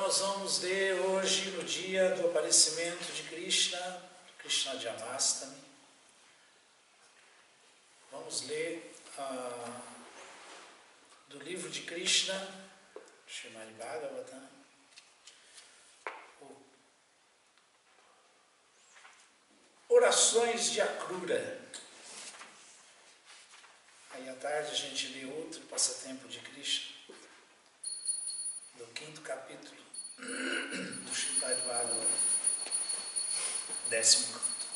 nós vamos ler hoje, no dia do aparecimento de Krishna, Krishna Janmashtami. Vamos ler do livro de Krishna, Srimad Bhagavatam, Orações de Akrura. Aí à tarde a gente lê outro passatempo de Krishna, do 5º capítulo do Srimad Bhagavatam, 10º canto.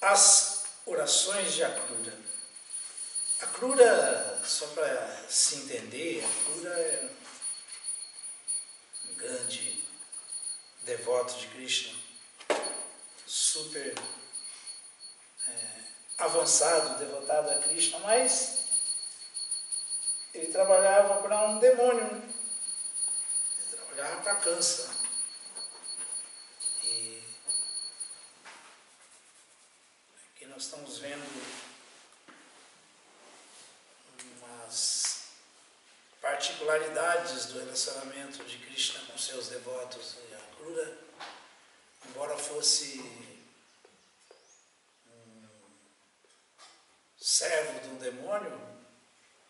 As orações de Akrura. Akrura, só para se entender, Akrura é um grande devoto de Krishna, super avançado, devotado a Krishna, mas ele trabalhava para um demônio, ele trabalhava para Kansa. E aqui nós estamos vendo umas particularidades do relacionamento de Krishna com seus devotos. E Akrura, embora fosse servo de um demônio,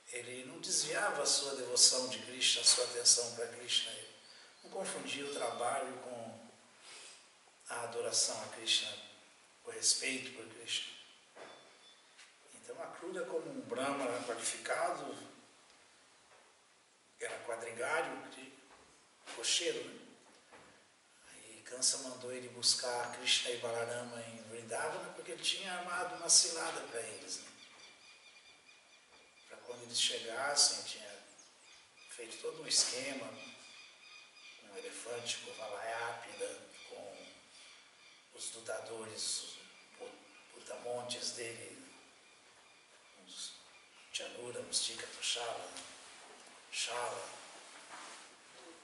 ele não desviava a sua devoção de Krishna, a sua atenção para Krishna. Ele não confundia o trabalho com a adoração a Krishna, o respeito por Krishna. Então, Akrura, como um Brahmana qualificado, era quadrigário, cocheiro, né? Aí Kansa mandou ele buscar Krishna e Balarama em Vrindavana, porque ele tinha armado uma cilada para eles, né? Quando eles chegassem, tinha feito todo um esquema com o elefante, com a Valayapida, com os lutadores, os putamontes dele, os Chanura, Mustika, Tushala, Shala,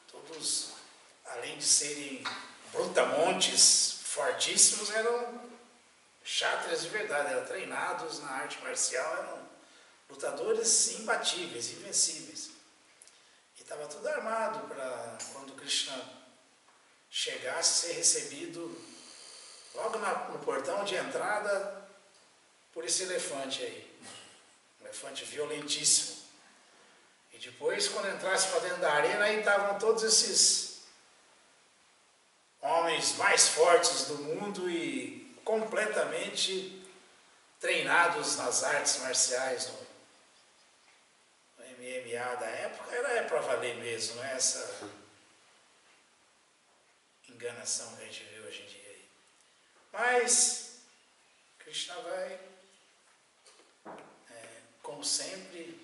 todos, além de serem brutamontes fortíssimos, eram kshatriyas de verdade, eram treinados na arte marcial, eram lutadores imbatíveis, invencíveis. E estava tudo armado para, quando Krishna chegasse, ser recebido logo no portão de entrada por esse elefante aí. Um elefante violentíssimo. E depois, quando entrasse para dentro da arena, aí estavam todos esses homens mais fortes do mundo e completamente treinados nas artes marciais do MMA da época. Era para valer mesmo, não é essa enganação que a gente vê hoje em dia aí. Mas Krishna vai, como sempre,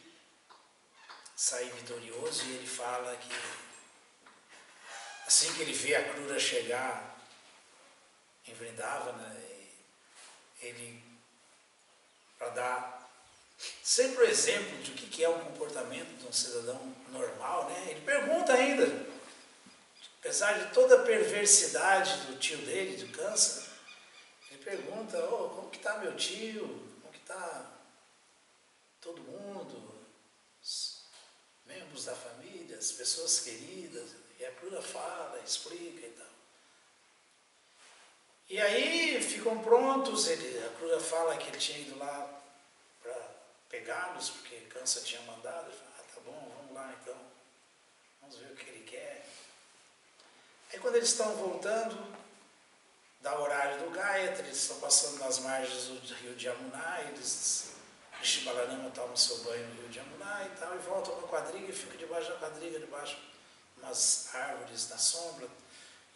sair vitorioso, e ele fala que assim que ele vê a Akrura chegar em Vrindavana, ele, para dar sempre o exemplo de o que é um comportamento de um cidadão normal, né? Ele pergunta ainda, apesar de toda a perversidade do tio dele, do Kansa, ele pergunta: como que está meu tio? Como que está todo mundo? Os membros da família, as pessoas queridas? E a Akrura fala, explica e tal. E aí ficam prontos, a Akrura fala que ele tinha ido lá para pegá-los, porque Kansa tinha mandado. Ele fala: tá bom, vamos lá então, vamos ver o que ele quer. Aí quando eles estão voltando, dá o horário do Gayatri, eles estão passando nas margens do rio de Yamuna, Krishna e Balarama tomam seu banho no rio de Yamuna e tal, e voltam para a quadriga e ficam debaixo da quadriga, debaixo de umas árvores na sombra.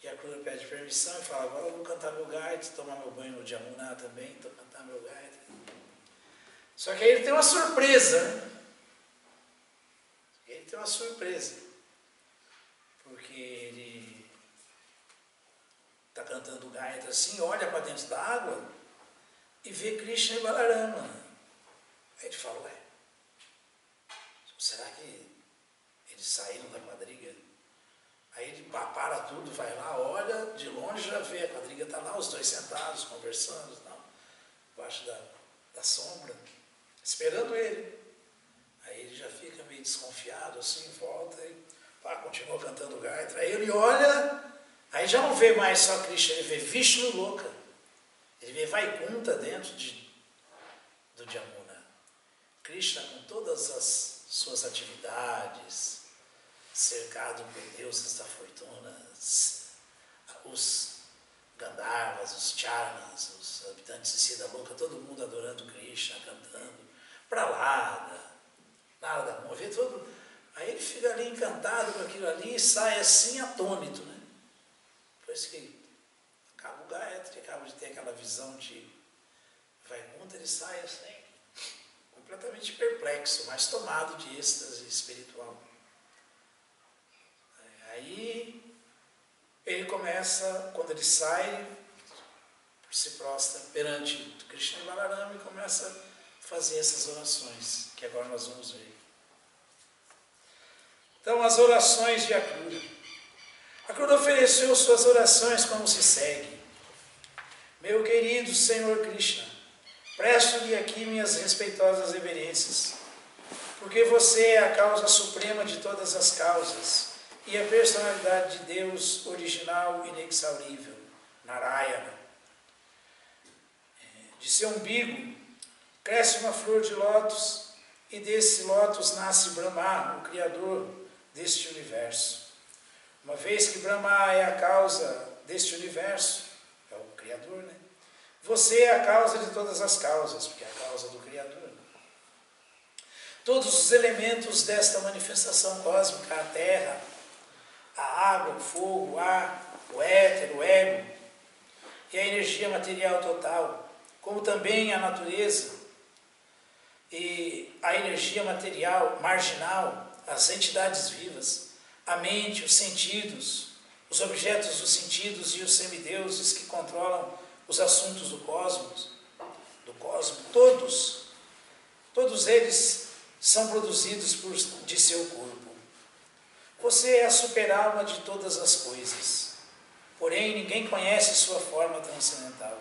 E a Akrura pede permissão e fala: agora eu vou cantar meu Gayatri, tomar meu banho no Yamuna também, então cantar meu Gayatri. Só que aí ele tem uma surpresa, né? Ele tem uma surpresa, porque ele está cantando o Gayatri assim, olha para dentro da água e vê Krishna e Balarama. Aí ele fala: ué, será que eles saíram da quadriga? Aí ele para tudo, vai lá, olha, de longe já vê, a quadriga está lá, os dois sentados, conversando, não, embaixo da sombra. esperando ele. Aí ele já fica meio desconfiado, assim, volta e continua cantando Gayatri. Aí ele olha, aí já não vê mais só Krishna, ele vê Vishnu Loka. Ele vê Vaikunta dentro do Jamuna. Krishna com todas as suas atividades, cercado por deuses da fortuna, os Gandharvas, os Charmas, os habitantes de Siddha Loka, todo mundo adorando Krishna, cantando, Pralada, Narada, vê todo. Aí ele fica ali encantado com aquilo ali e sai assim atônito, né? Depois que acaba o Gayatri, acaba de ter aquela visão de Vaikunta, ele sai assim, completamente perplexo, mas tomado de êxtase espiritual. Aí ele começa, quando ele sai, se prostra perante Krishna e Balarama e começa a fazer essas orações, que agora nós vamos ver. Então, as orações de Akrura. Akrura ofereceu suas orações como se segue. Meu querido Senhor Krishna, presto-lhe aqui minhas respeitosas reverências, porque você é a causa suprema de todas as causas e a personalidade de Deus original e inexaurível, Narayana. De seu umbigo cresce uma flor de lótus e desse lótus nasce Brahma, o Criador deste universo. Uma vez que Brahma é a causa deste universo, é o Criador, né? Você é a causa de todas as causas, porque é a causa do Criador. Todos os elementos desta manifestação cósmica, a terra, a água, o fogo, o ar, o éter, o ego e a energia material total, como também a natureza e a energia material marginal, as entidades vivas, a mente, os sentidos, os objetos dos sentidos e os semideuses que controlam os assuntos do cosmos, todos eles são produzidos de seu corpo. Você é a super-alma de todas as coisas, porém ninguém conhece sua forma transcendental.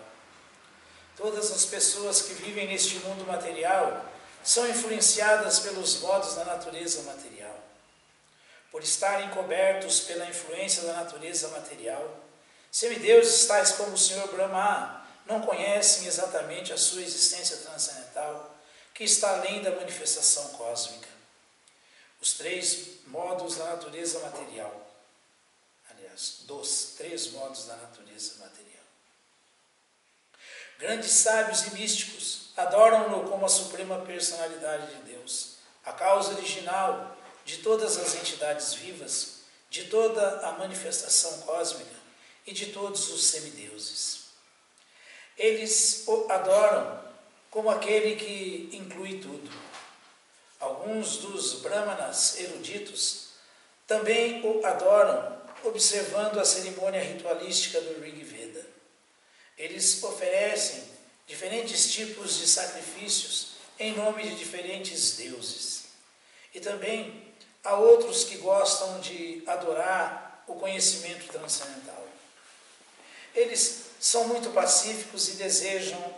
Todas as pessoas que vivem neste mundo material são influenciadas pelos modos da natureza material. Por estarem cobertos pela influência da natureza material, semideuses tais como o Senhor Brahma não conhecem exatamente a sua existência transcendental, que está além da manifestação cósmica. Os três modos da natureza material, aliás, dos três modos da natureza material. Grandes sábios e místicos adoram-no como a suprema personalidade de Deus, a causa original de todas as entidades vivas, de toda a manifestação cósmica e de todos os semideuses. Eles o adoram como aquele que inclui tudo. Alguns dos brahmanas eruditos também o adoram observando a cerimônia ritualística do Rig Veda. Eles oferecem diferentes tipos de sacrifícios em nome de diferentes deuses. E também há outros que gostam de adorar o conhecimento transcendental. Eles são muito pacíficos e desejam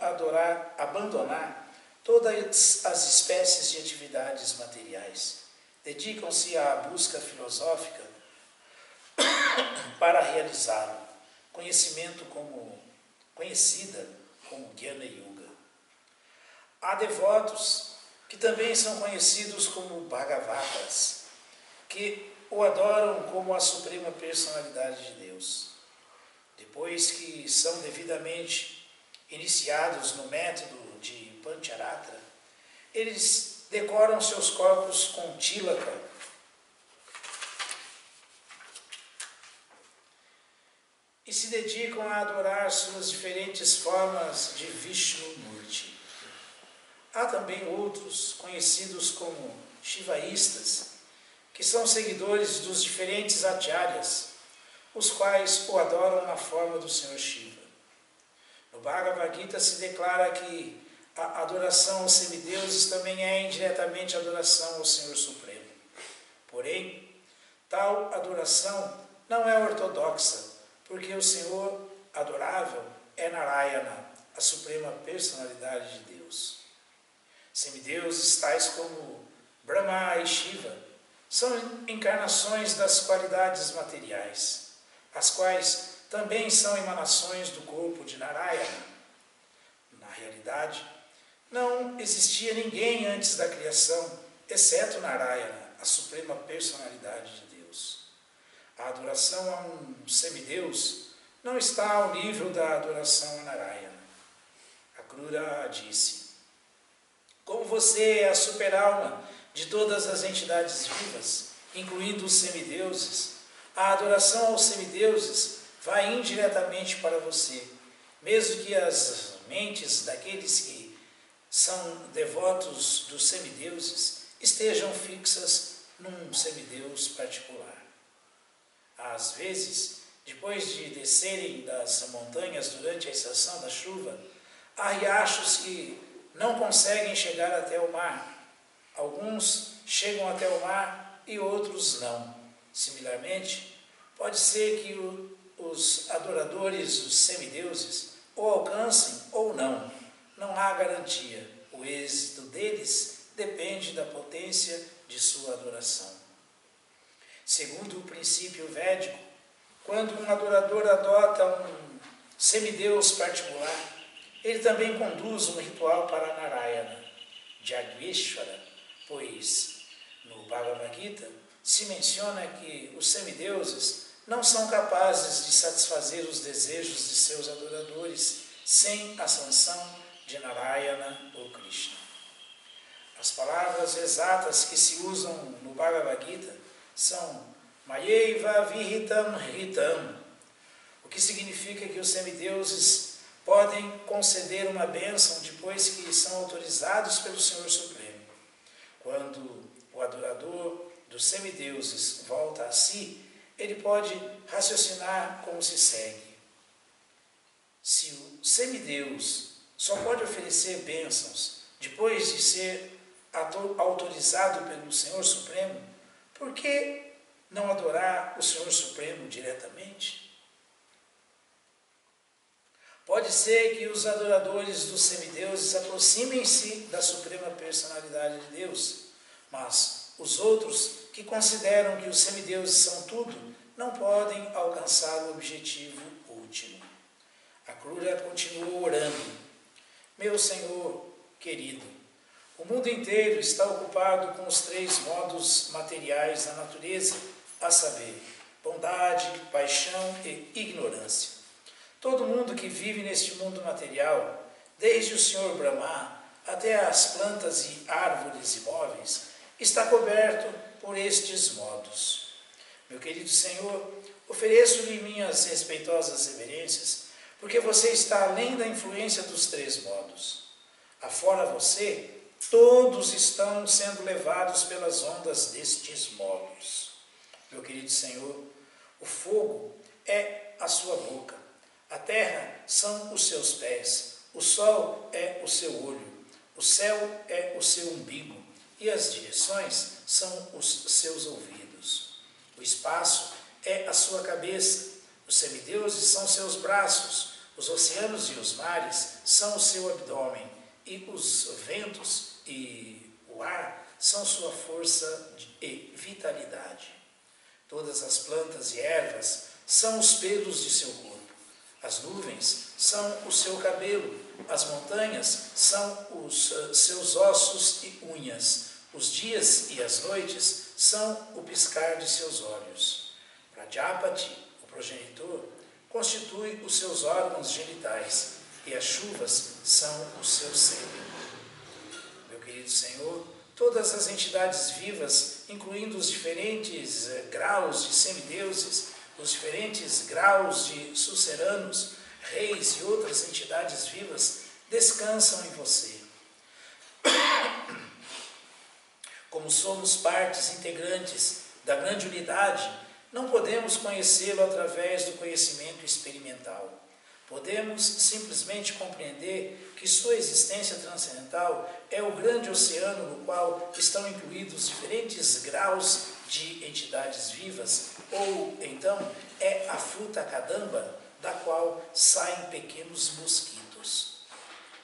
abandonar todas as espécies de atividades materiais. Dedicam-se à busca filosófica para realizá-lo, conhecida como Jnana Yuga. Há devotos que também são conhecidos como Bhagavatas, que o adoram como a suprema personalidade de Deus. Depois que são devidamente iniciados no método de Pancharatra, eles decoram seus corpos com tilaka e se dedicam a adorar suas diferentes formas de Vishnu Murti. Há também outros, conhecidos como Shivaístas, que são seguidores dos diferentes acharyas, os quais o adoram na forma do Senhor Shiva. No Bhagavad Gita se declara que a adoração aos semideuses também é indiretamente adoração ao Senhor Supremo. Porém, tal adoração não é ortodoxa, porque o Senhor adorável é Narayana, a suprema personalidade de Deus. Semideuses tais como Brahma e Shiva são encarnações das qualidades materiais, as quais também são emanações do corpo de Narayana. Na realidade, não existia ninguém antes da criação, exceto Narayana, a suprema personalidade de Deus. A adoração a um semideus não está ao nível da adoração a Narayana. Akrura disse: como você é a super-alma de todas as entidades vivas, incluindo os semideuses, a adoração aos semideuses vai indiretamente para você, mesmo que as mentes daqueles que são devotos dos semideuses estejam fixas num semideus particular. Às vezes, depois de descerem das montanhas durante a estação da chuva, há riachos que não conseguem chegar até o mar. Alguns chegam até o mar e outros não. Similarmente, pode ser que os adoradores dos semideuses o alcancem ou não. Não há garantia. O êxito deles depende da potência de sua adoração. Segundo o princípio védico, quando um adorador adota um semideus particular, ele também conduz um ritual para Narayana, Jagveshwara, pois no Bhagavad Gita se menciona que os semideuses não são capazes de satisfazer os desejos de seus adoradores sem a sanção de Narayana ou Krishna. As palavras exatas que se usam no Bhagavad Gita são Mayeva Vihitam Hitam, o que significa que os semideuses podem conceder uma bênção depois que são autorizados pelo Senhor Supremo. Quando o adorador dos semideuses volta a si, ele pode raciocinar como se segue. Se o semideus só pode oferecer bênçãos depois de ser autorizado pelo Senhor Supremo, por que não adorar o Senhor Supremo diretamente? Pode ser que os adoradores dos semideuses aproximem-se da suprema personalidade de Deus, mas os outros que consideram que os semideuses são tudo, não podem alcançar o objetivo último. Akrura continuou orando: meu Senhor querido, o mundo inteiro está ocupado com os 3 modos materiais da natureza, a saber, bondade, paixão e ignorância. Todo mundo que vive neste mundo material, desde o Senhor Brahma até as plantas e árvores imóveis, está coberto por estes modos. Meu querido Senhor, ofereço-lhe minhas respeitosas reverências, porque você está além da influência dos 3 modos. Afora você, todos estão sendo levados pelas ondas destes modos. Meu querido Senhor, o fogo é a sua boca, a terra são os seus pés, o sol é o seu olho, o céu é o seu umbigo e as direções são os seus ouvidos. O espaço é a sua cabeça, os semideuses são seus braços, os oceanos e os mares são o seu abdômen e os ventos e o ar são sua força e vitalidade. Todas as plantas e ervas são os pelos de seu corpo. As nuvens são o seu cabelo, as montanhas são os seus ossos e unhas, os dias e as noites são o piscar de seus olhos. Prajapati, o progenitor, constitui os seus órgãos genitais e as chuvas são o seu sêmen. Meu querido Senhor, todas as entidades vivas, incluindo os diferentes graus de semideuses, os diferentes graus de suceranos, reis e outras entidades vivas, descansam em você. Como somos partes integrantes da grande unidade, não podemos conhecê-lo através do conhecimento experimental. Podemos simplesmente compreender que sua existência transcendental é o grande oceano no qual estão incluídos diferentes graus de entidades vivas, ou então é a fruta kadamba da qual saem pequenos mosquitos.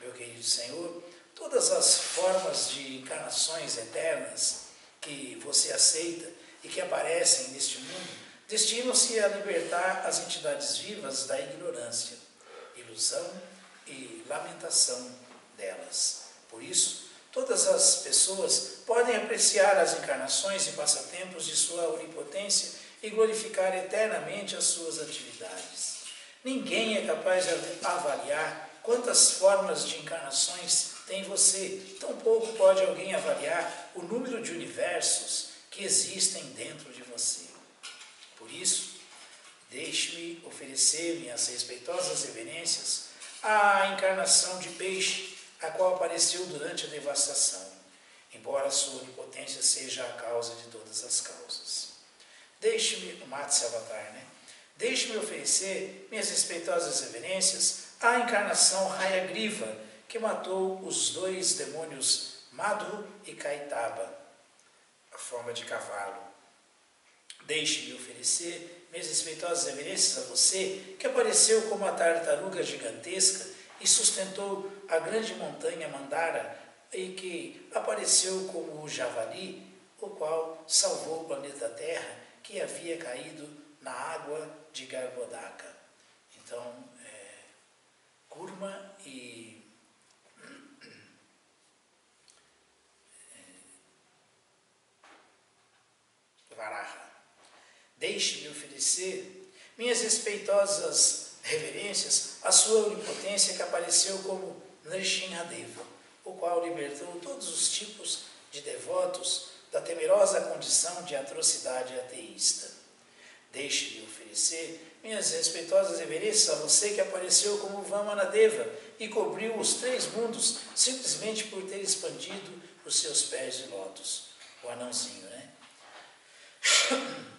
Meu querido Senhor, todas as formas de encarnações eternas que você aceita e que aparecem neste mundo, destinam-se a libertar as entidades vivas da ignorância, ilusão e lamentação delas. Por isso, todas as pessoas podem apreciar as encarnações e passatempos de sua onipotência e glorificar eternamente as suas atividades. Ninguém é capaz de avaliar quantas formas de encarnações tem você. Tampouco pode alguém avaliar o número de universos que existem dentro de você. Por isso, deixe-me oferecer minhas respeitosas reverências à encarnação de peixe, a qual apareceu durante a devastação, embora a sua onipotência seja a causa de todas as causas. Deixe-me, o Matsya-avatar, Deixe-me oferecer minhas respeitosas reverências à encarnação Hayagriva, que matou os dois demônios Madhu e Kaitaba, a forma de cavalo. Deixe-me oferecer minhas respeitosas reverências a você, que apareceu como a tartaruga gigantesca e sustentou a grande montanha Mandara, e que apareceu como o javali, o qual salvou o planeta Terra, que havia caído na água de Garbhodaka. Então, Kurma e Varaha. Deixe-me oferecer minhas respeitosas reverências à sua onipotência, que apareceu como Nrsimhadeva, o qual libertou todos os tipos de devotos da temerosa condição de atrocidade ateísta. Deixe-me oferecer minhas respeitosas reverências a você, que apareceu como Vamanadeva e cobriu os 3 mundos simplesmente por ter expandido os seus pés de lótus. O anãozinho,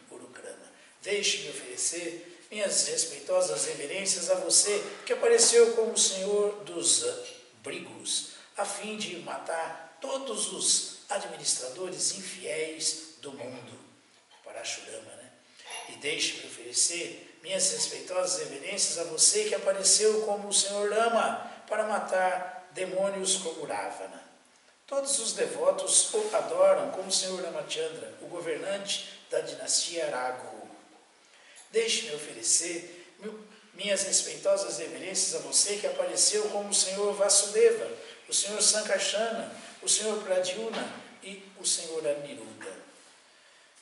Urukrama. Deixe-me oferecer minhas respeitosas reverências a você, que apareceu como o Senhor dos Brigos, a fim de matar todos os administradores infiéis do mundo. Parashurama, E deixe-me oferecer minhas respeitosas reverências a você, que apareceu como o Senhor Rama, para matar demônios como Ravana. Todos os devotos o adoram como o Senhor Ramachandra, o governante da dinastia Raghu. Deixe-me oferecer minhas respeitosas reverências a você, que apareceu como o Senhor Vasudeva, o Senhor Sankarsana, o Senhor Pradyumna e o Senhor Aniruddha.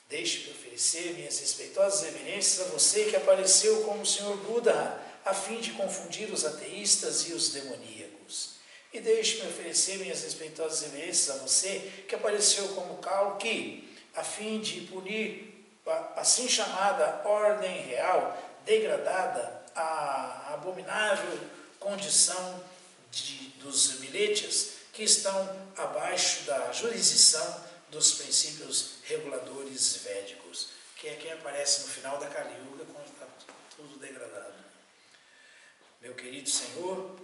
Deixe-me oferecer minhas respeitosas reverências a você, que apareceu como o Senhor Buddha, a fim de confundir os ateístas e os demoníacos. E deixe-me oferecer minhas respeitosas reverências a você, que apareceu como Kalki, a fim de punir a assim chamada ordem real, degradada à abominável condição dos miletias, que estão abaixo da jurisdição dos princípios reguladores védicos, que é quem aparece no final da Kali Yuga, quando está tudo degradado. Meu querido Senhor,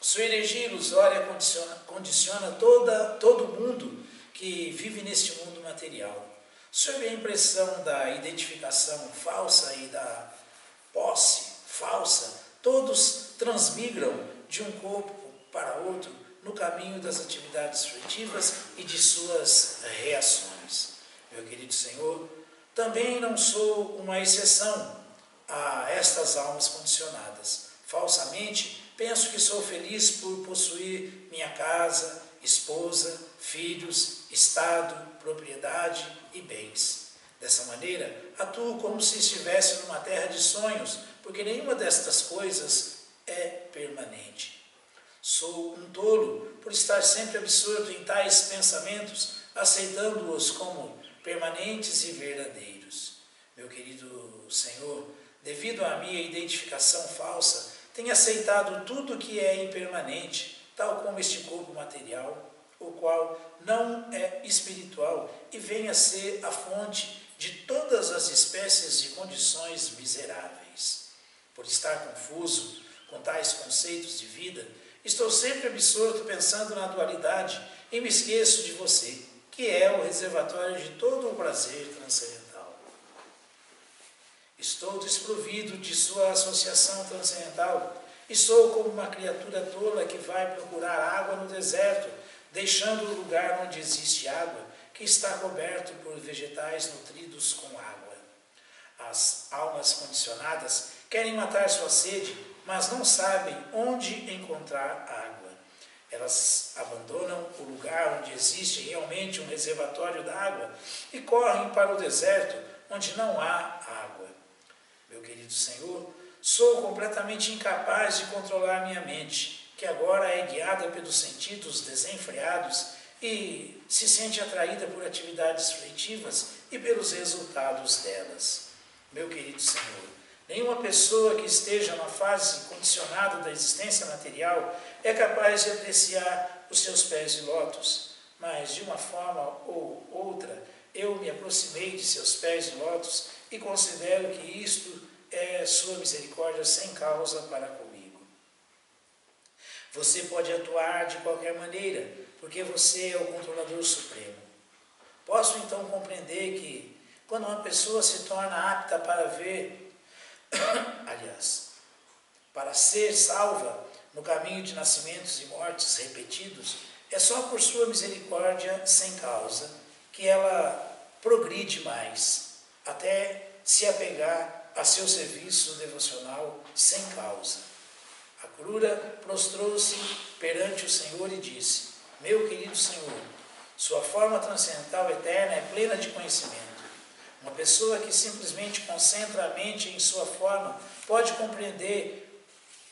sua energia ilusória condiciona todo mundo que vive neste mundo material. Sob a impressão da identificação falsa e da posse falsa, todos transmigram de um corpo para outro no caminho das atividades frutivas e de suas reações. Meu querido Senhor, também não sou uma exceção a estas almas condicionadas. Falsamente, penso que sou feliz por possuir minha casa, esposa, filhos, estado, propriedade e bens. Dessa maneira, atuo como se estivesse numa terra de sonhos, porque nenhuma destas coisas é permanente. Sou um tolo por estar sempre absorto em tais pensamentos, aceitando-os como permanentes e verdadeiros. Meu querido Senhor, devido à minha identificação falsa, tenho aceitado tudo que é impermanente, tal como este corpo material, o qual não é espiritual e vem a ser a fonte de todas as espécies de condições miseráveis. Por estar confuso com tais conceitos de vida, estou sempre absorto pensando na dualidade e me esqueço de você, que é o reservatório de todo o prazer transcendental. Estou desprovido de sua associação transcendental E sou como uma criatura tola que vai procurar água no deserto, deixando o lugar onde existe água, que está coberto por vegetais nutridos com água. As almas condicionadas querem matar sua sede, mas não sabem onde encontrar água. Elas abandonam o lugar onde existe realmente um reservatório d'água e correm para o deserto, onde não há água. Meu querido Senhor, sou completamente incapaz de controlar minha mente, que agora é guiada pelos sentidos desenfreados e se sente atraída por atividades fletivas e pelos resultados delas. Meu querido Senhor, nenhuma pessoa que esteja na fase condicionada da existência material é capaz de apreciar os seus pés de lótus, mas de uma forma ou outra eu me aproximei de seus pés de lótus e considero que isto é sua misericórdia sem causa para comigo. Você pode atuar de qualquer maneira, porque você é o controlador supremo. Posso então compreender que, quando uma pessoa se torna apta para ver, para ser salva no caminho de nascimentos e mortes repetidos, é só por sua misericórdia sem causa que ela progride mais, até se apegar a seu serviço devocional sem causa. A crura prostrou-se perante o Senhor e disse: meu querido Senhor, sua forma transcendental eterna é plena de conhecimento. Uma pessoa que simplesmente concentra a mente em sua forma pode compreender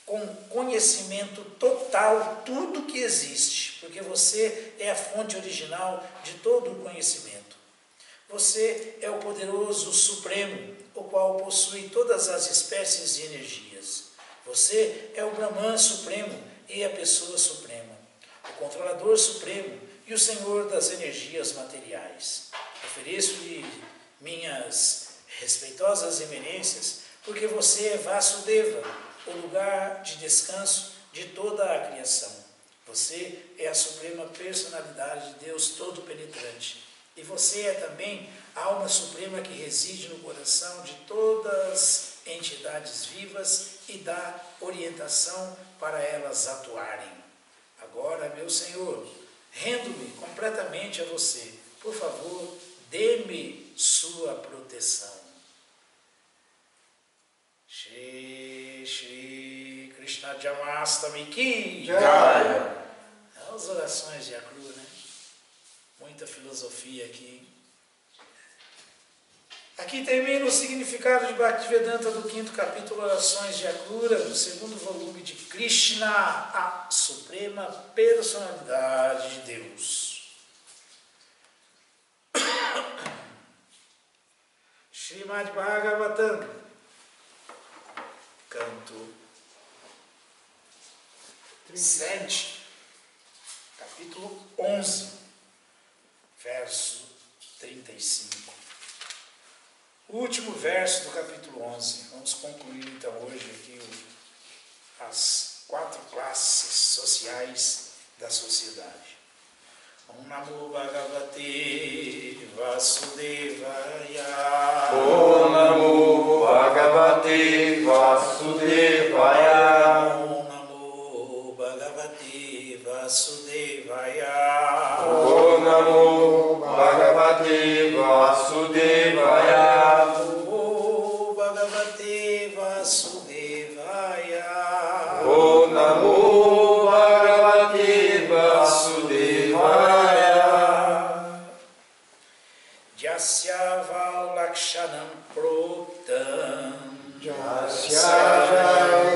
com conhecimento total tudo que existe, porque você é a fonte original de todo o conhecimento. Você é o poderoso supremo, o qual possui todas as espécies de energias. Você é o Brahman supremo e a pessoa suprema, o controlador supremo e o senhor das energias materiais. Ofereço-lhe minhas respeitosas reverências, porque você é Vasudeva, o lugar de descanso de toda a criação. Você é a suprema personalidade de Deus todo-penetrante. E você é também a alma suprema que reside no coração de todas as entidades vivas e dá orientação para elas atuarem. Agora, meu Senhor, rendo-me completamente a você. Por favor, dê-me sua proteção. Shri Krishna Janmastami Ki Jai. As orações de Akrura, né? Muita filosofia aqui. Aqui termina o significado de Bhaktivedanta do 5º capítulo, Orações de Akrura, do 2º volume de Krishna, a Suprema Personalidade de Deus. Srimad Bhagavatam, canto 7, capítulo 11, verso 35. O último verso do capítulo 11. Vamos concluir então hoje aqui as 4 classes sociais da sociedade. Om Namo Bhagavate Vasudevaya. Om Namo Bhagavate Vasudevaya. Om Namo Bhagavate Vasudevaya. Om Namo Bhagavate Vasudevaya. Namo Bhagavate Vasudevaya. Om Namo Bhagavate Vasudevaya. Jasya Valakshanam Proktam. Jasya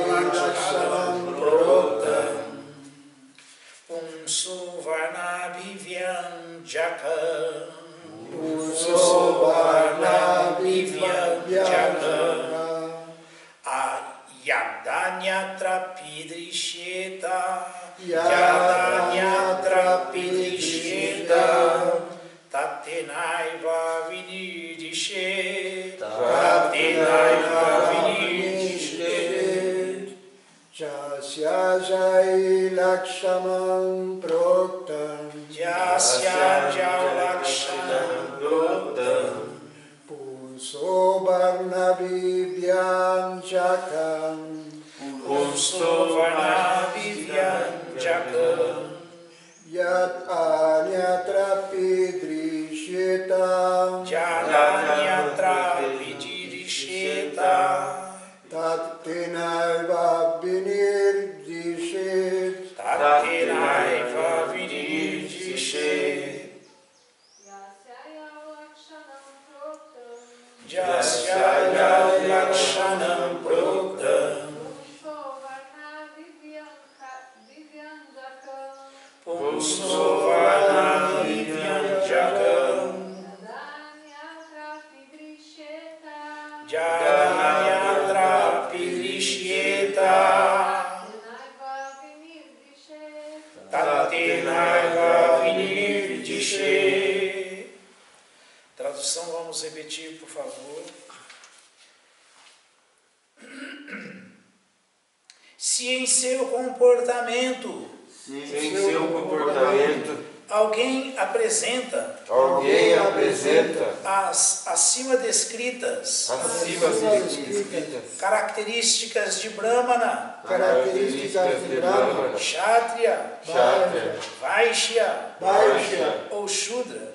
Valakshanam Proktam. Umso Varnabhivyam Jakam. Umso Varnabhivyam Jakam. Yadanyatra Pidrisheta. Yadanyatra Pidrisheta. Tatenaiva Vinidishet. Tatenaiva Vinidishet. Jasya Jai Lakshamam Proktam. Jasya Jalakshanam Proktam. Puso Varnabhivyam Jakam. Om Pumsovarna Vivyanjakam Yat anyatra pidrishyeta Jananyatra Vidirisheta Tat tenaiva vinirdishet Tatenaiva Vidirisheta Jasyaya Lakshanam Proktam Pumsovarna Vivyanjakam Jananyatra Pidrishyeta Tatenaiva Vinirdishet. Tradução, vamos repetir, por favor. Se em seu comportamento alguém apresenta as acima descritas características de Brahmana, Kshatriya, Vaishya ou Shudra,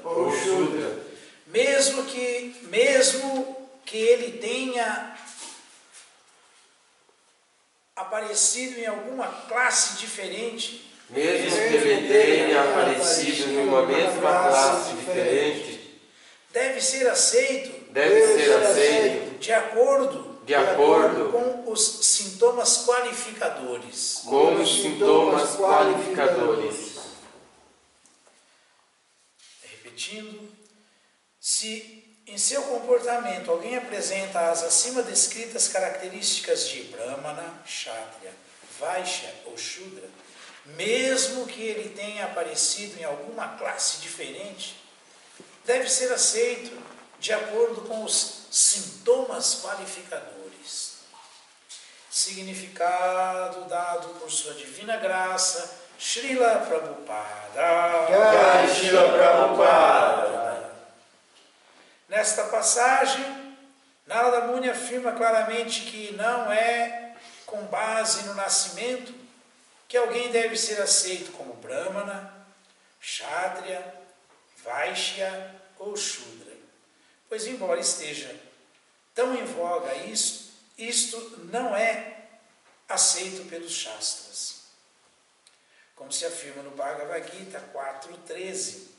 mesmo que ele tenha aparecido em alguma classe diferente, mesmo que ele tenha aparecido em uma mesma classe diferente, deve ser aceito de acordo com os sintomas qualificadores. Repetindo, se em seu comportamento alguém apresenta as acima descritas características de Brahmana, Kshatriya, Vaishya ou Shudra, mesmo que ele tenha aparecido em alguma classe diferente, deve ser aceito de acordo com os sintomas qualificadores. Significado dado por sua divina graça, Srila Prabhupada. Jai Srila Prabhupada. Nesta passagem, Narada Muni afirma claramente que não é com base no nascimento que alguém deve ser aceito como Brahmana, Kshatriya, Vaishya ou Shudra. Pois embora esteja tão em voga isto não é aceito pelos Shastras. Como se afirma no Bhagavad Gita 4.13.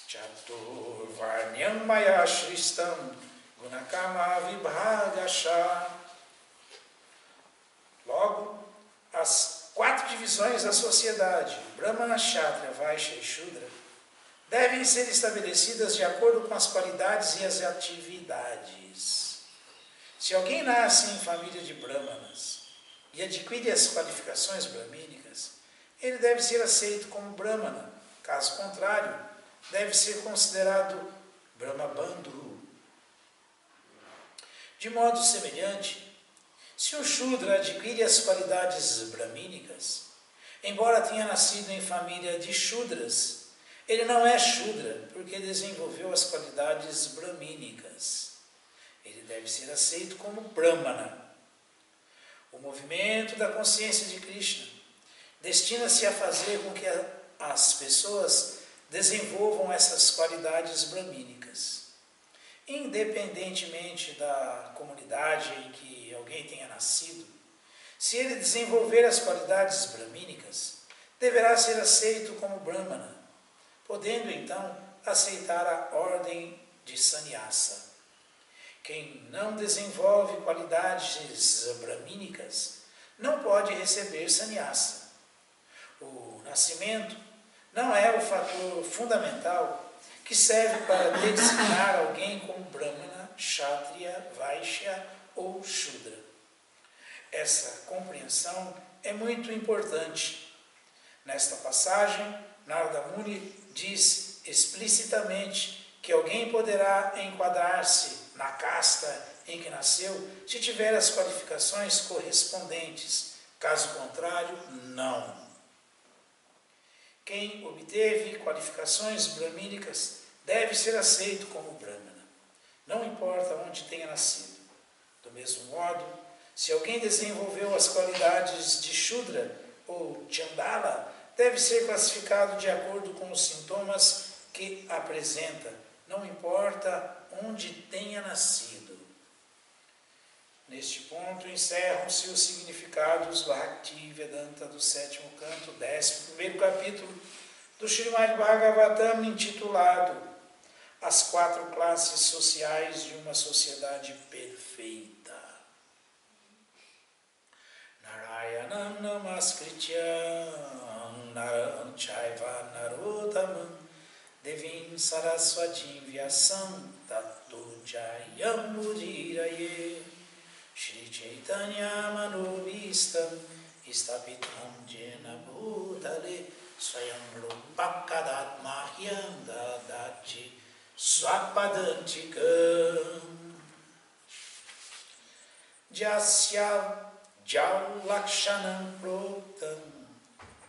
Chaturvarnyam maya shristam gunakama vibhagasha. Logo, as 4 divisões da sociedade, Brahmana, Kshatriya, Vaishya e Shudra, devem ser estabelecidas de acordo com as qualidades e as atividades. Se alguém nasce em família de Brahmanas e adquire as qualificações brahmínicas, ele deve ser aceito como Brahmana. Caso contrário, deve ser considerado Brahmabandhu. De modo semelhante, se o Shudra adquire as qualidades brahmínicas, embora tenha nascido em família de Shudras, ele não é Shudra porque desenvolveu as qualidades brahmínicas. Ele deve ser aceito como Brahmana. O movimento da consciência de Krishna destina-se a fazer com que as pessoas desenvolvam essas qualidades brahmínicas. Independentemente da comunidade em que alguém tenha nascido, se ele desenvolver as qualidades brahmínicas, deverá ser aceito como Brahmana, podendo então aceitar a ordem de sannyasa. Quem não desenvolve qualidades brahmínicas não pode receber sannyasa. O nascimento não é o fator fundamental que serve para designar alguém como Brahmana, Kshatriya, Vaishya ou Shudra. Essa compreensão é muito importante. Nesta passagem, Narada Muni diz explicitamente que alguém poderá enquadrar-se na casta em que nasceu se tiver as qualificações correspondentes. Caso contrário, não. Quem obteve qualificações brahmínicas deve ser aceito como Brahmana, não importa onde tenha nascido. Do mesmo modo, Se alguém desenvolveu as qualidades de Shudra ou Chandala, deve ser classificado de acordo com os sintomas que apresenta, não importa onde tenha nascido. Neste ponto encerram-se os significados Bhakti Vedanta do 7º canto, 11º capítulo do Srimad Bhagavatam, intitulado As 4 classes sociais de uma sociedade perfeita. Narayanam Namaskrityam Naram Chaiva Narottamam Devim Saraswatim Vyasam Tato Jayam Mudiraye Shri Chaitanya Manobhistam Istapitam Jena Bhutale Swayam Rupa Mahyam Dadati Swapadantikam Jasya Jau Lakshanam Proktam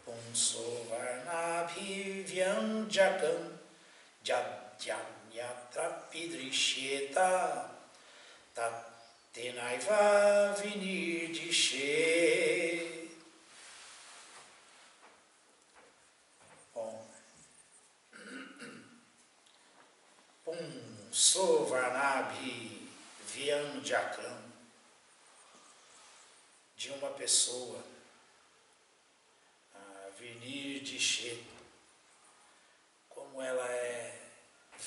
Punso Varnabhivyam Jakam Jadjanyatra Pidrisheta Tatenaiva Vinirdishe. Bom, Punso Varnabhivyam Jakam, de uma pessoa, Vinir de Che, como ela é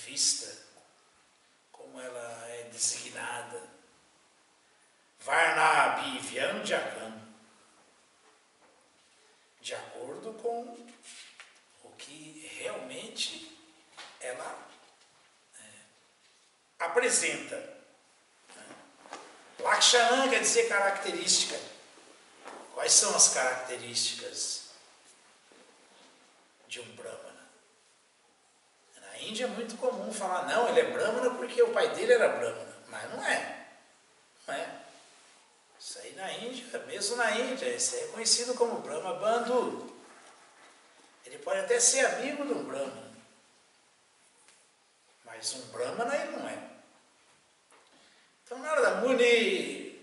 vista, como ela é designada, Varnabhivyam Jakam, de acordo com o que realmente ela apresenta. Lakshanam quer dizer característica. Quais são as características de um Brahmana? Na Índia é muito comum falar, não, ele é Brahmana porque o pai dele era Brahmana. Mas não é. Não é. Isso aí na Índia, mesmo na Índia, isso é conhecido como Brahma Bandhu. Ele pode até ser amigo de um Brahmana. Mas um Brahmana ele não é. Então Narada Muni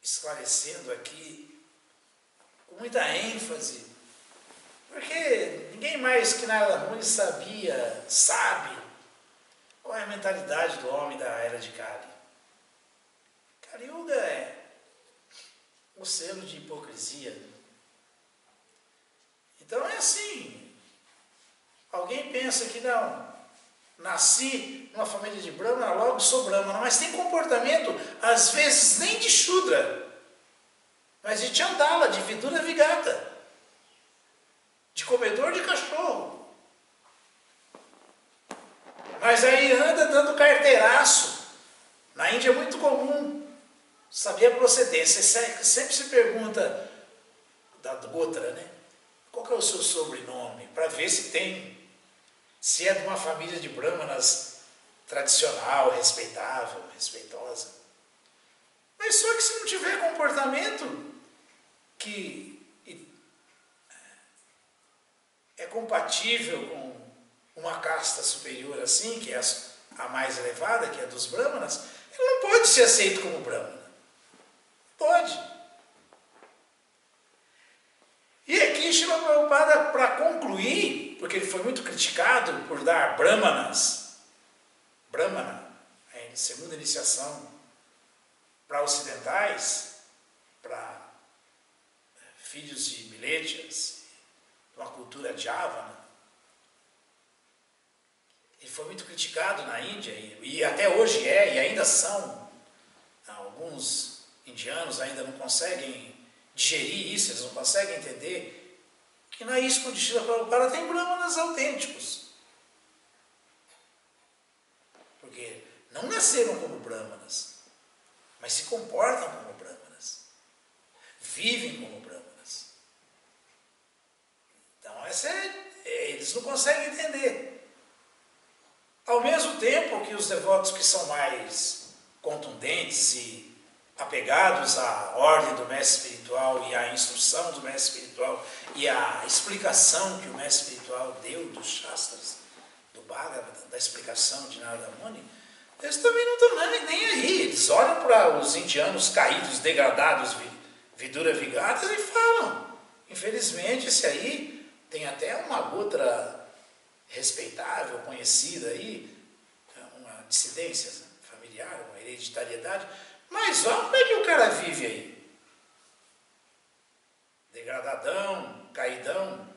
esclarecendo aqui com muita ênfase, porque ninguém mais que Narada Muni sabe qual é a mentalidade do homem da era de Kali. Kali Yuga é um oceano de hipocrisia. Então é assim, alguém pensa que não, nasci numa família de Brahmana, logo sou Brahmana, mas tem comportamento, às vezes nem de Shudra, mas de Chandala, de Vidura Vigata, de comedor de cachorro. Mas aí anda dando carteiraço. Na Índia é muito comum saber a procedência. Sempre se pergunta da Gotra, né? Qual que é o seu sobrenome? Para ver se é de uma família de Brahmanas tradicional, respeitável, respeitosa. Mas só que se não tiver comportamento que é compatível com uma casta superior assim, que é a mais elevada, que é a dos Brahmanas, ele não pode ser aceito como Brahmana. Pode. E aqui Srila Prabhupada, para concluir, porque ele foi muito criticado por dar Brahmana, segunda iniciação, para ocidentais, para filhos de Miletas, uma cultura Javana. Ele foi muito criticado na Índia, e até hoje e ainda são. Alguns indianos ainda não conseguem digerir isso, eles não conseguem entender que na ISKCON de Srila Prabhupada tem Brahmanas autênticos. Porque não nasceram como Brahmanas, mas se comportam como Brahmanas, vivem como Brahmanas. Então eles não conseguem entender. Ao mesmo tempo que os devotos que são mais contundentes e apegados à ordem do mestre espiritual e à instrução do mestre espiritual e à explicação que o mestre espiritual deu dos Shastras, do Bhagavatam, da explicação de Narada Muni, Eles também não estão nem aí. Eles olham para os indianos caídos, degradados, vidura vigatas e falam. Infelizmente, esse aí tem até uma outra respeitável, conhecida aí, uma dissidência familiar, uma hereditariedade. Mas olha como é que o cara vive aí. Degradadão, caidão.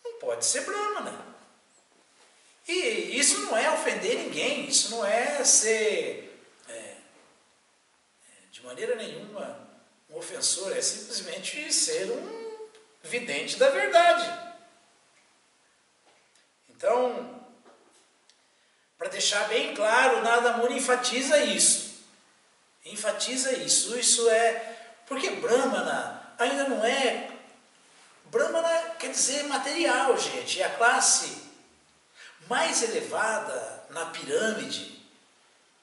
Não pode ser brahmana. E isso não é ofender ninguém, isso não é ser, de maneira nenhuma, um ofensor, é simplesmente ser um vidente da verdade. Então, para deixar bem claro, Nada Muni enfatiza isso. Enfatiza isso. Isso é... Porque Brahmana ainda não é... Brahmana quer dizer material, gente. É a classe mais elevada na pirâmide.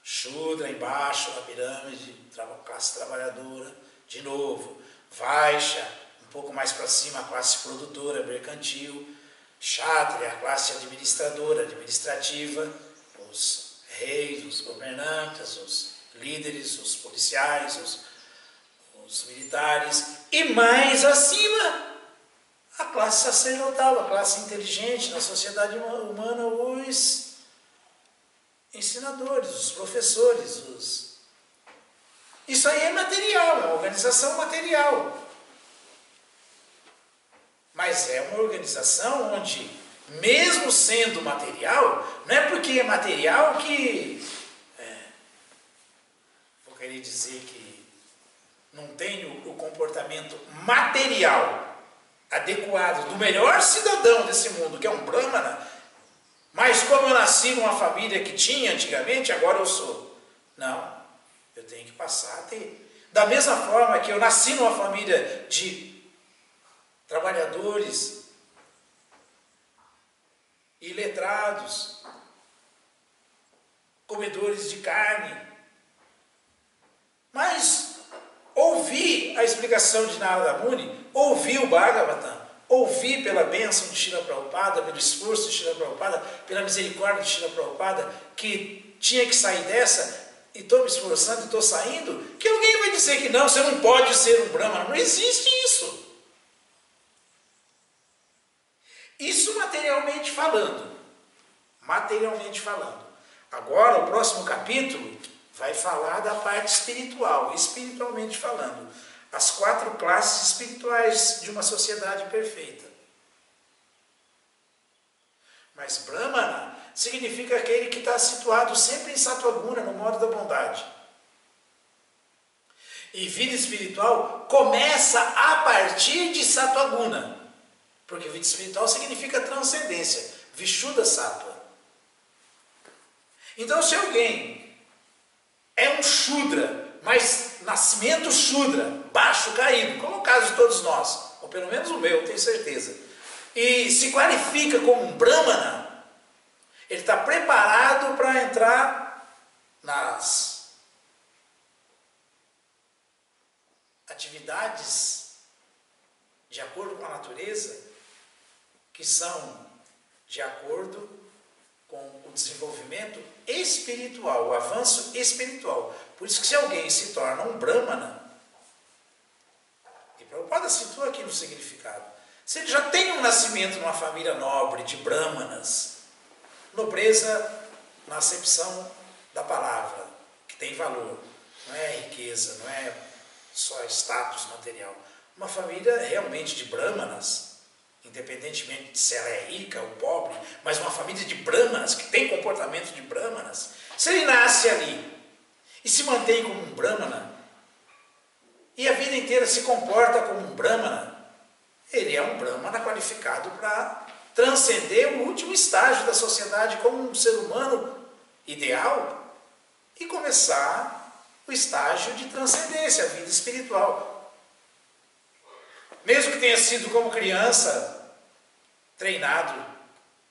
Shudra embaixo na pirâmide, classe trabalhadora. De novo, Vaishya, um pouco mais para cima, a classe produtora, mercantil. Kshatriya, a classe administradora, administrativa. Os reis, os governantes, os líderes, os policiais, os militares. E mais acima, a classe sacerdotal, a classe inteligente na sociedade humana, os ensinadores, os professores. Isso aí é material, é uma organização material. Mas é uma organização onde, mesmo sendo material, não é porque é material que... vou querer dizer que não tem o comportamento material adequado do melhor cidadão desse mundo, que é um Brahmana, mas como eu nasci numa família que tinha antigamente, agora eu sou. Não, eu tenho que passar a ter. Da mesma forma que eu nasci numa família de trabalhadores iletrados, comedores de carne, mas ouvi a explicação de Narada Muni, ouvi o Bhagavatam, ouvi pela bênção de Srila Prabhupada, pelo esforço de Srila Prabhupada, pela misericórdia de Srila Prabhupada, que tinha que sair dessa, e estou me esforçando e estou saindo, que alguém vai dizer que não, você não pode ser um Brahmana. Não existe isso. Isso materialmente falando. Materialmente falando. Agora, o próximo capítulo vai falar da parte espiritual, espiritualmente falando. As 4 classes espirituais de uma sociedade perfeita. Mas Brahmana significa aquele que está situado sempre em Sattva-guna, no modo da bondade. E vida espiritual começa a partir de Sattva-guna. Porque vida espiritual significa transcendência. Vishuddha Sattva. Então, se alguém é um Shudra, mas nascimento Shudra, baixo, caído, como o caso de todos nós, ou pelo menos o meu, tenho certeza, e se qualifica como um Brahmana, ele está preparado para entrar nas atividades de acordo com a natureza, que são de acordo com o desenvolvimento espiritual, o avanço espiritual. Por isso que se alguém se torna um Brahmana, e Prabhupada citou aqui no significado, se ele já tem um nascimento numa família nobre de Brahmanas, nobreza na acepção da palavra, que tem valor, não é riqueza, não é só status material. Uma família realmente de Brahmanas, independentemente de se ela é rica ou pobre, mas uma família de Brahmanas, que tem comportamento de Brahmanas, se ele nasce ali e se mantém como um Brahmana, e a vida inteira se comporta como um Brahmana, ele é um Brahmana qualificado para transcender o último estágio da sociedade como um ser humano ideal e começar o estágio de transcendência, a vida espiritual. Mesmo que tenha sido como criança treinado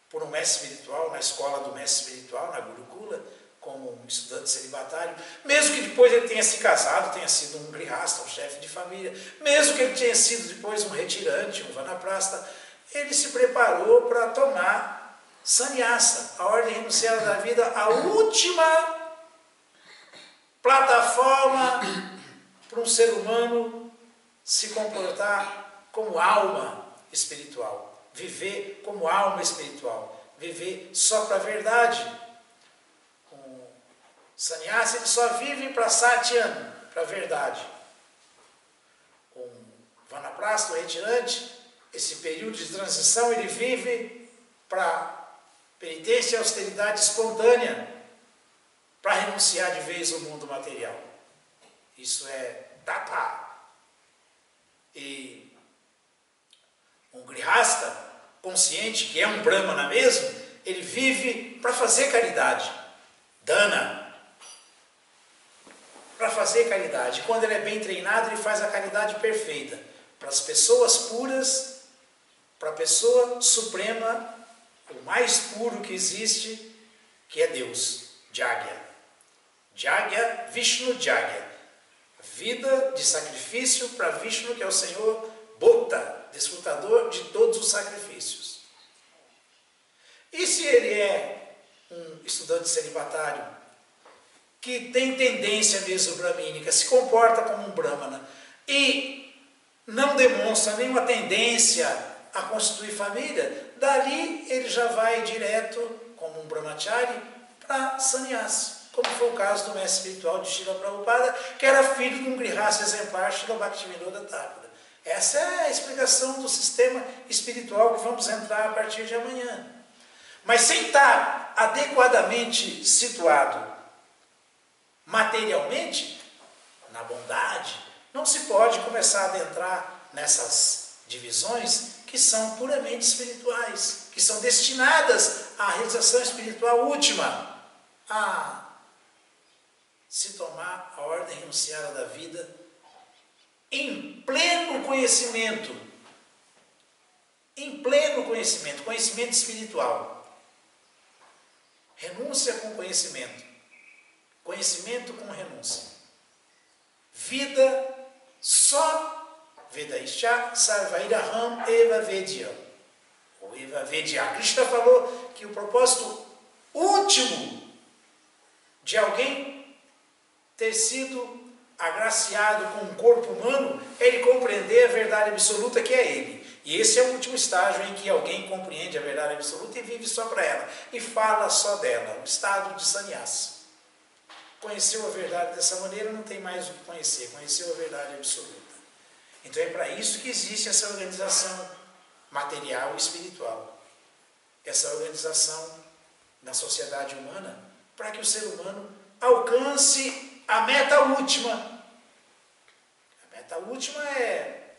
por um mestre espiritual, na escola do mestre espiritual, na Gurukula, como um estudante celibatário, mesmo que depois ele tenha se casado, tenha sido um grihasta, um chefe de família, mesmo que ele tenha sido depois um retirante, um vanaprasta, ele se preparou para tomar sannyasa, a ordem renunciada da vida, a última ser humano se comportar como alma espiritual, viver como alma espiritual, viver só para a verdade. O sannyasi ele só vive para Satyam, para a verdade. O vanaprastha, o retirante, esse período de transição, ele vive para penitência e austeridade espontânea, para renunciar de vez ao mundo material. Isso é tapa. E um grihasta consciente, que é um brahmana mesmo, ele vive para fazer caridade, dana, para fazer caridade. Quando ele é bem treinado, ele faz a caridade perfeita, para as pessoas puras, para a pessoa suprema, o mais puro que existe, que é Deus, Jagya. Jagya, Vishnu Jagya. Vida de sacrifício para Vishnu, que é o Senhor Bhokta, desfrutador de todos os sacrifícios. E se ele é um estudante celibatário, que tem tendência mesmo brahmínica, se comporta como um brahmana e não demonstra nenhuma tendência a constituir família, dali ele já vai direto, como um brahmachari, para sannyasi, como foi o caso do mestre espiritual de Srila Prabhupada, que era filho de um grihasta exemplar, Srila Bhaktivinoda Thakur. Essa é a explicação do sistema espiritual que vamos entrar a partir de amanhã. Mas sem estar adequadamente situado materialmente, na bondade, não se pode começar a adentrar nessas divisões que são puramente espirituais, que são destinadas à realização espiritual última, a se tomar a ordem renunciada da vida em pleno conhecimento, conhecimento espiritual. Renúncia com conhecimento, conhecimento com renúncia. Vida só Vedaisha Sarvairaham Eva Vedya. Ou Eva Vedya. Krishna falou que o propósito último de alguém ter sido agraciado com um corpo humano é ele compreender a verdade absoluta que é ele. E esse é o último estágio em que alguém compreende a verdade absoluta e vive só para ela. E fala só dela, o estado de sannyasi. Conheceu a verdade dessa maneira, não tem mais o que conhecer. Conheceu a verdade absoluta. Então é para isso que existe essa organização material e espiritual. Essa organização na sociedade humana, para que o ser humano alcance a meta última. A meta última é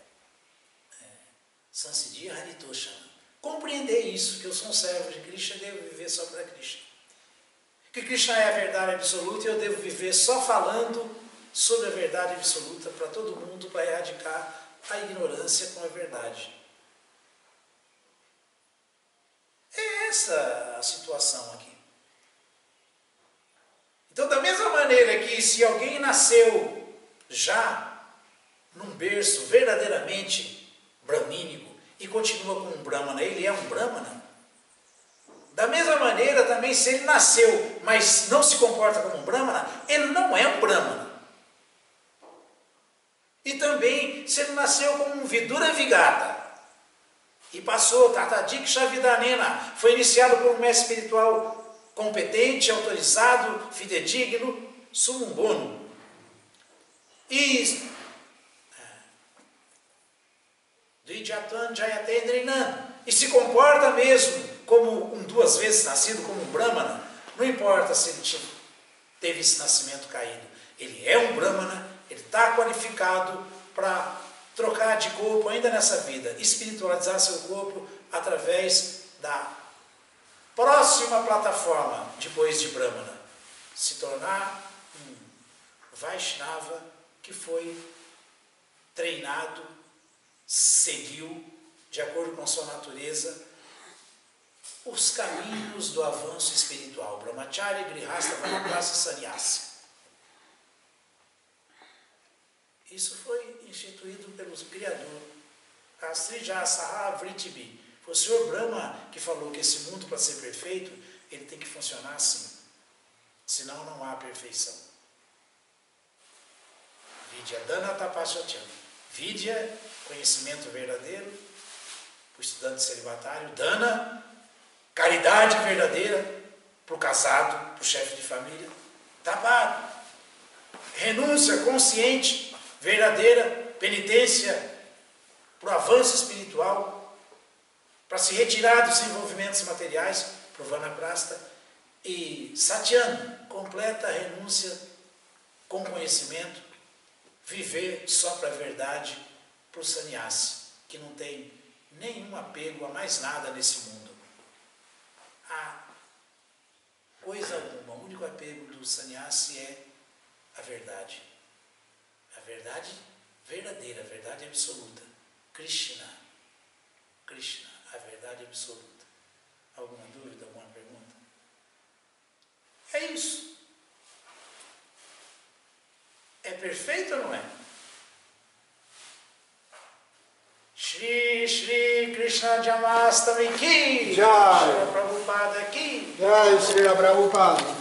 Sansiddhi Haritoshana. Compreender isso, que eu sou um servo de Krishna e devo viver só para Krishna. Que Krishna é a verdade absoluta e eu devo viver só falando sobre a verdade absoluta para todo mundo, para erradicar a ignorância com a verdade. É essa a situação aqui. Então, da mesma maneira que se alguém nasceu já num berço verdadeiramente brahmínico e continua como um brahmana, ele é um brahmana. Da mesma maneira também, se ele nasceu, mas não se comporta como um brahmana, ele não é um brahmana. E também, se ele nasceu como um Vidura Vigata e passou Tatadik Vidanena, foi iniciado por um mestre espiritual competente, autorizado, fidedigno, Sumumbono. E Dvijatan Jayatendrinan, e se comporta mesmo como um 2 vezes nascido, como um brahmana. Não importa se ele teve esse nascimento caído, ele é um brahmana. Ele está qualificado para trocar de corpo ainda nessa vida, espiritualizar seu corpo através da próxima plataforma depois de Brahmana, se tornar um Vaishnava que foi treinado, seguiu, de acordo com sua natureza, os caminhos do avanço espiritual, Brahmacharya, Grihastha, Vanaprastha e Sannyasi. Isso foi instituído pelo Criador, Astrija Saha Vritibi. Foi o Senhor Brahma que falou que esse mundo, para ser perfeito, ele tem que funcionar assim. Senão não há perfeição. Vidya Dana Tapasya. Vidya, conhecimento verdadeiro, para o estudante celibatário. Dana, caridade verdadeira, para o casado, para o chefe de família. Tapado. Renúncia consciente, verdadeira, penitência, para o avanço espiritual, para se retirar dos envolvimentos materiais, para o Vanaprastha. E Satyana, completa renúncia com conhecimento, viver só para a verdade, para o sannyasi, que não tem nenhum apego a mais nada nesse mundo. A coisa alguma, o único apego do sannyasi é a verdade. A verdade verdadeira, a verdade absoluta. Krishna, a verdade absoluta. Alguma dúvida, alguma pergunta? É isso. É perfeito ou não é? Shri Shri Krishna Janmastami ki Jai. Shri Prabhupada ki Jai Srila Prabhupada.